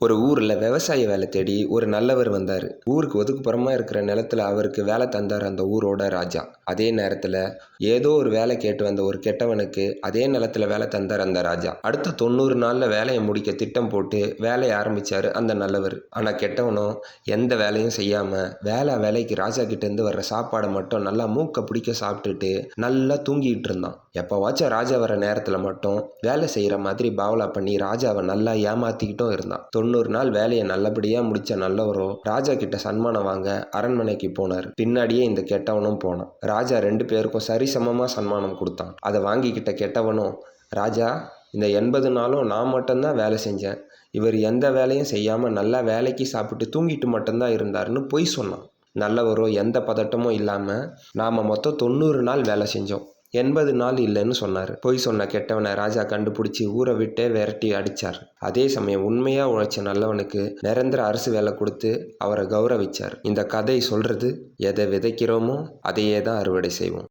ஒரு ஊர்ல விவசாய வேலை தேடி ஒரு நல்லவர் வந்தாரு. ஊருக்கு ஒதுக்குப்புறமா இருக்கிற நிலத்துல அவருக்கு வேலை தந்தார் அந்த ஊரோட ராஜா. அதே நேரத்துல ஏதோ ஒரு வேலை கேட்டு வந்த ஒரு கெட்டவனுக்கு அதே நிலத்துல வேலை தந்தார் அந்த ராஜா. அடுத்த 90 நாள்ல வேலையை முடிக்க திட்டம் போட்டு வேலையை ஆரம்பிச்சாரு அந்த நல்லவர். ஆனா கெட்டவனும் எந்த வேலையும் செய்யாம வேலைக்கு ராஜா கிட்ட இருந்து வர்ற சாப்பாடை மட்டும் நல்லா மூக்க பிடிக்க சாப்பிட்டுட்டு நல்லா தூங்கிட்டு இருந்தான். எப்பவாச்சும் ராஜா வர நேரத்துல மட்டும் வேலை செய்யற மாதிரி பாவலா பண்ணி ராஜாவை நல்லா ஏமாத்திக்கிட்டும் இருந்தான். 90 நாள் வேலையை நல்லபடியா முடிச்ச நல்லவரோ ராஜா கிட்ட சன்மானம் வாங்க அரண்மனைக்கு போனார். பின்னாடியே இந்த கெட்டவனும் போனான். ராஜா 2 பேருக்கும் சரிசமமா சன்மானம் கொடுத்தான். அதை வாங்கிக்கிட்ட கெட்டவனும், ராஜா, இந்த 80 நாளும் நான் மட்டும்தான் வேலை செஞ்சேன், இவர் எந்த வேலையும் செய்யாம நல்லா வேலைக்கு சாப்பிட்டு தூங்கிட்டு மட்டும்தான் இருந்தாருன்னு பொய் சொன்னான். நல்லவரோ எந்த பதட்டமும் இல்லாம, நாம மொத்தம் 90 நாள் வேலை செஞ்சோம், 80 நாள் இல்லைன்னு சொன்னார். பொய் சொன்ன கெட்டவனை ராஜா கண்டுபிடிச்சி ஊரை விட்டே விரட்டி அடிச்சார். அதே சமயம் உண்மையா உழைச்ச நல்லவனுக்கு நிரந்தர அரசு வேலை கொடுத்து அவரை கௌரவிச்சார். இந்த கதை சொல்றது, எதை விதைக்கிறோமோ அதையே தான் அறுவடை செய்வோம்.